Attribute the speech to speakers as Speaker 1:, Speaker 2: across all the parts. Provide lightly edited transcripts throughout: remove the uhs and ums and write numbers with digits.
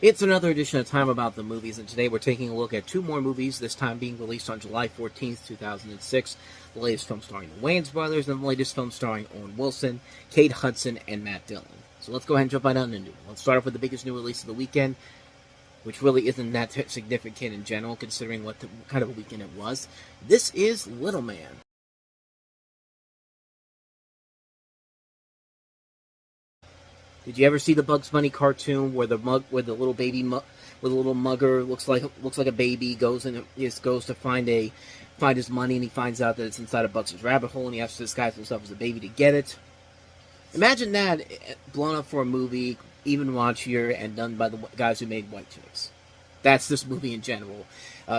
Speaker 1: It's another edition of Time About the Movies, and today we're taking a look at two more movies, this time being released on July 14th, 2006. The latest film starring the Wayans brothers, and the latest film starring Owen Wilson, Kate Hudson, and Matt Dillon. So let's go ahead and jump right on into it. Let's start off with the biggest new release of the weekend, which really isn't that significant in general, considering what kind of a weekend it was. This is Little Man. Did you ever see the Bugs Bunny cartoon where the little baby where the little mugger looks like a baby goes to find his money, and he finds out that it's inside of Bugs' rabbit hole, and he has to disguise himself as a baby to get it. Imagine that blown up for a movie, even raunchier, and done by the guys who made White Chicks. That's this movie in general.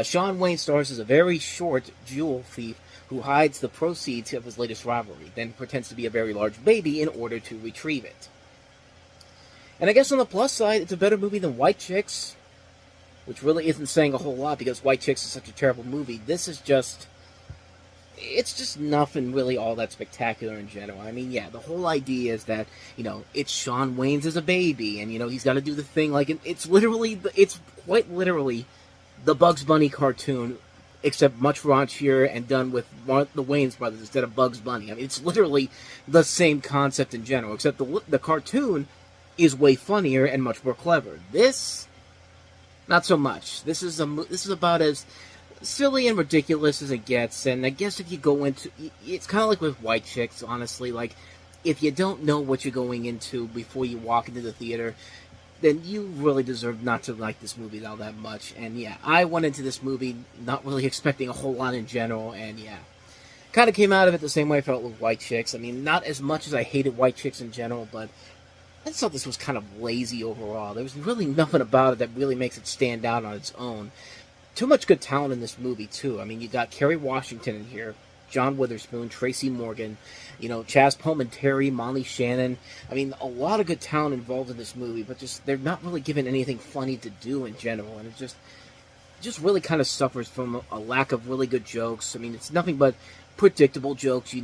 Speaker 1: Shawn Wayne stars as a very short jewel thief who hides the proceeds of his latest robbery, then pretends to be a very large baby in order to retrieve it. And I guess on the plus side, it's a better movie than White Chicks, which really isn't saying a whole lot because White Chicks is such a terrible movie. This is it's just nothing really all that spectacular in general. I mean, yeah, the whole idea is that, it's Shawn Wayne's as a baby, and, he's got to do the thing, like, it's quite literally the Bugs Bunny cartoon, except much raunchier and done with the Wayans brothers instead of Bugs Bunny. I mean, it's literally the same concept in general, except the cartoon is way funnier and much more clever. This, not so much. This is about as silly and ridiculous as it gets, and I guess if you go into, it's kind of like with White Chicks, honestly, like, if you don't know what you're going into before you walk into the theater, then you really deserve not to like this movie all that much. And yeah, I went into this movie not really expecting a whole lot in general, and yeah, kind of came out of it the same way I felt with White Chicks. I mean, not as much as I hated White Chicks in general, but I just thought this was kind of lazy overall. There was really nothing about it that really makes it stand out on its own. Too much good talent in this movie, too. I mean, you got Kerry Washington in here, John Witherspoon, Tracy Morgan, Chaz Palminteri, Molly Shannon. I mean, a lot of good talent involved in this movie, but just they're not really given anything funny to do in general, and it just really kind of suffers from a lack of really good jokes. I mean, it's nothing but predictable jokes,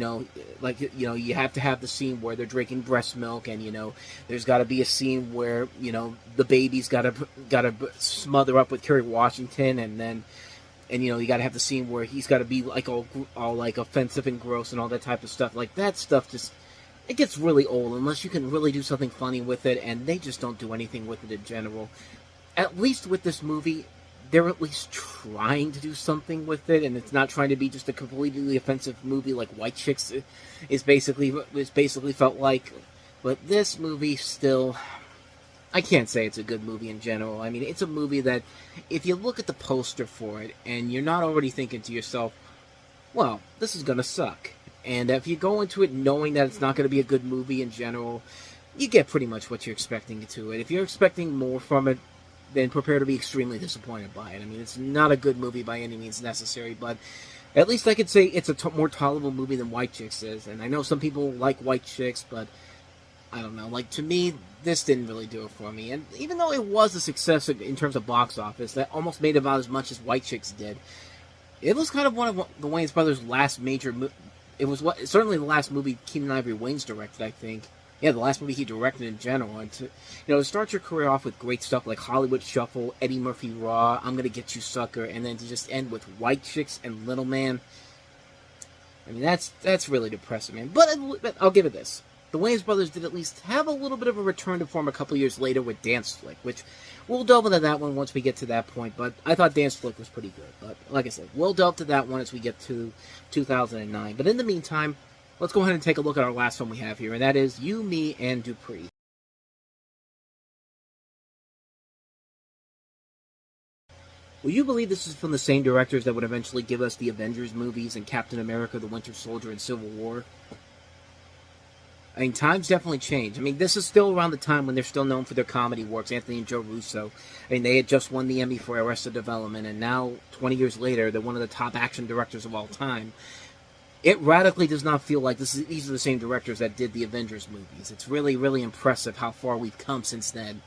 Speaker 1: like, you have to have the scene where they're drinking breast milk, and, there's got to be a scene where, the baby's got to smother up with Kerry Washington, and you got to have the scene where he's got to be, like, all like, offensive and gross and all that type of stuff. Like, that stuff it gets really old unless you can really do something funny with it, and they just don't do anything with it in general. At least with this movie, they're at least trying to do something with it, and it's not trying to be just a completely offensive movie like White Chicks is basically felt like. But this movie still, I can't say it's a good movie in general. I mean, it's a movie that, if you look at the poster for it, and you're not already thinking to yourself, well, this is gonna suck. And if you go into it knowing that it's not going to be a good movie in general, you get pretty much what you're expecting to it. If you're expecting more from it, then prepare to be extremely disappointed by it. I mean, it's not a good movie by any means necessary, but at least I could say it's a more tolerable movie than White Chicks is. And I know some people like White Chicks, but I don't know. Like, to me, this didn't really do it for me. And even though it was a success in terms of box office, that almost made about as much as White Chicks did, it was kind of one of the Wayans brothers' last major. It was certainly the last movie Keenen Ivory Wayans directed, I think. Yeah, the last movie he directed in general. And to start your career off with great stuff like Hollywood Shuffle, Eddie Murphy Raw, I'm Gonna Get You Sucker, and then to just end with White Chicks and Little Man. I mean, that's really depressing, man. But I'll give it this. The Wayans brothers did at least have a little bit of a return to form a couple years later with Dance Flick, which we'll delve into that one once we get to that point. But I thought Dance Flick was pretty good. But like I said, we'll delve to that one as we get to 2009. But in the meantime, let's go ahead and take a look at our last one we have here, and that is You, Me, and Dupree. Will you believe this is from the same directors that would eventually give us the Avengers movies and Captain America, the Winter Soldier, and Civil War? I mean, times definitely change. I mean, this is still around the time when they're still known for their comedy works, Anthony and Joe Russo. I mean, they had just won the Emmy for Arrested Development, and now, 20 years later, they're one of the top action directors of all time. It radically does not feel like these are the same directors that did the Avengers movies. It's really, really impressive how far we've come since then.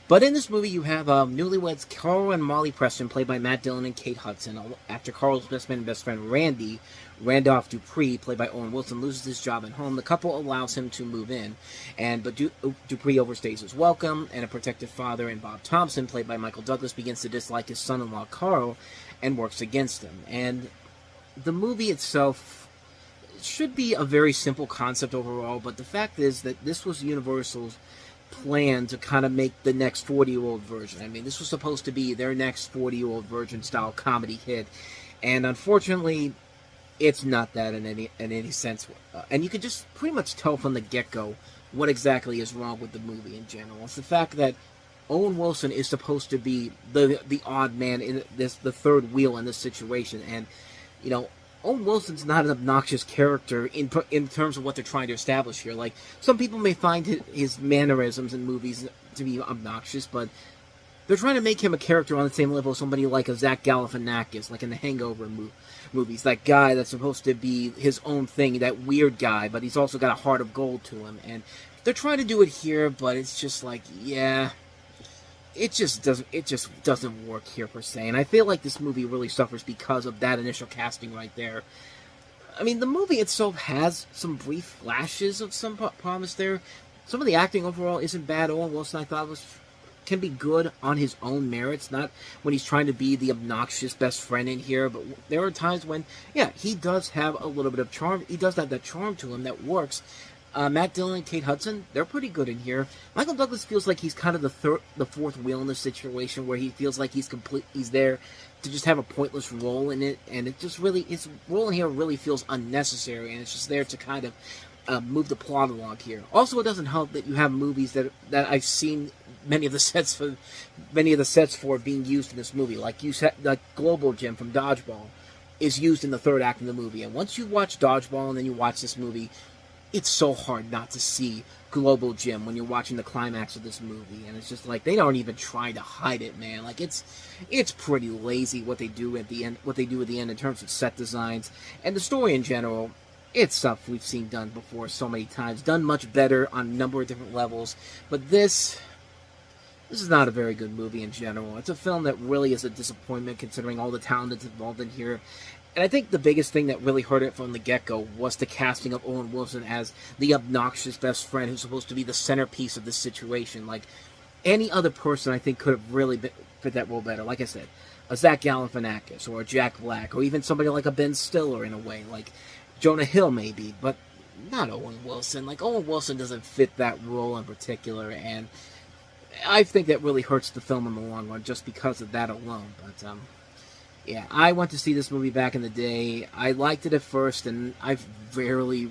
Speaker 1: But in this movie, you have newlyweds Carl and Molly Preston, played by Matt Dillon and Kate Hudson. After Carl's best man and best friend Randy, Randolph Dupree, played by Owen Wilson, loses his job at home, the couple allows him to move in, but Dupree overstays his welcome, and a protective father in Bob Thompson, played by Michael Douglas, begins to dislike his son-in-law Carl and works against him. And the movie itself should be a very simple concept overall, but the fact is that this was Universal's plan to kind of make the next 40-year-old version. I mean, this was supposed to be their next 40-year-old version style comedy hit, and unfortunately, it's not that in any sense. And you can just pretty much tell from the get-go what exactly is wrong with the movie in general. It's the fact that Owen Wilson is supposed to be the odd man in this, the third wheel in this situation, and you know, Owen Wilson's not an obnoxious character in terms of what they're trying to establish here. Like, some people may find his mannerisms in movies to be obnoxious, but they're trying to make him a character on the same level as somebody like a Zach Galifianakis, like in the Hangover movies. That guy that's supposed to be his own thing, that weird guy, but he's also got a heart of gold to him. And they're trying to do it here, but it's just like, yeah, it just doesn't work here per se. And I feel like this movie really suffers because of that initial casting right there. I mean, the movie itself has some brief flashes of some promise there. Some of the acting overall isn't bad. Owen Wilson, I thought, can be good on his own merits, not when he's trying to be the obnoxious best friend in here, but there are times when, yeah, he does have a little bit of charm. He does have that charm to him that works. Matt Dillon and Kate Hudson, they're pretty good in here. Michael Douglas feels like he's kind of the fourth wheel in this situation, where he feels like he's there to just have a pointless role in it, and it just really, his role in here really feels unnecessary, and it's just there to kind of move the plot along here. Also, it doesn't help that you have movies that I've seen many of the sets for being used in this movie, like Global Gym from Dodgeball is used in the third act of the movie, and once you watch Dodgeball and then you watch this movie, it's so hard not to see Global Gym when you're watching the climax of this movie, and it's just like they aren't even trying to hide it, man. Like, it's pretty lazy what they do at the end in terms of set designs and the story in general. It's stuff we've seen done before so many times, done much better on a number of different levels, but this is not a very good movie in general. It's a film that really is a disappointment considering all the talent that's involved in here. And I think the biggest thing that really hurt it from the get-go was the casting of Owen Wilson as the obnoxious best friend who's supposed to be the centerpiece of this situation. Like, any other person, I think, could have really fit that role better. Like I said, a Zach Galifianakis or a Jack Black, or even somebody like a Ben Stiller in a way, like Jonah Hill maybe, but not Owen Wilson. Like, Owen Wilson doesn't fit that role in particular, and I think that really hurts the film in the long run just because of that alone. But, yeah, I went to see this movie back in the day. I liked it at first, and I've rarely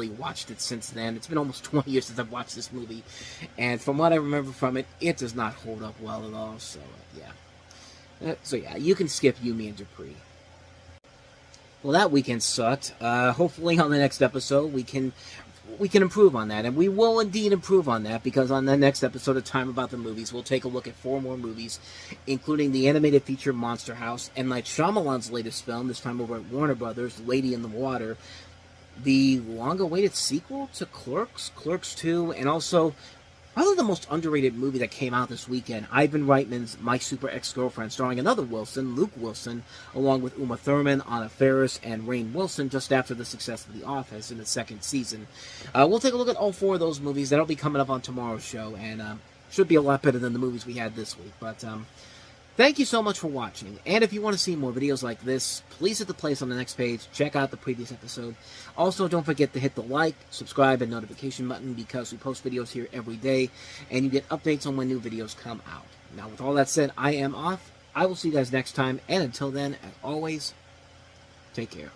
Speaker 1: watched it since then. It's been almost 20 years since I've watched this movie, and from what I remember from it, it does not hold up well at all, so, yeah. So, yeah, you can skip You, Me, and Dupree. Well, that weekend sucked. Hopefully on the next episode, we can improve on that, and we will indeed improve on that, because on the next episode of Time About the Movies, we'll take a look at 4 more movies, including the animated feature Monster House, and Night Shyamalan's latest film, this time over at Warner Brothers, Lady in the Water, the long-awaited sequel to Clerks, Clerks 2, and also probably the most underrated movie that came out this weekend, Ivan Reitman's My Super Ex-Girlfriend, starring another Wilson, Luke Wilson, along with Uma Thurman, Anna Faris, and Rainn Wilson, just after the success of The Office in the second season. We'll take a look at all 4 of those movies. That'll be coming up on tomorrow's show, and should be a lot better than the movies we had this week. But thank you so much for watching, and if you want to see more videos like this, please hit the place on the next page, check out the previous episode. Also, don't forget to hit the like, subscribe, and notification button, because we post videos here every day, and you get updates on when new videos come out. Now, with all that said, I am off. I will see you guys next time, and until then, as always, take care.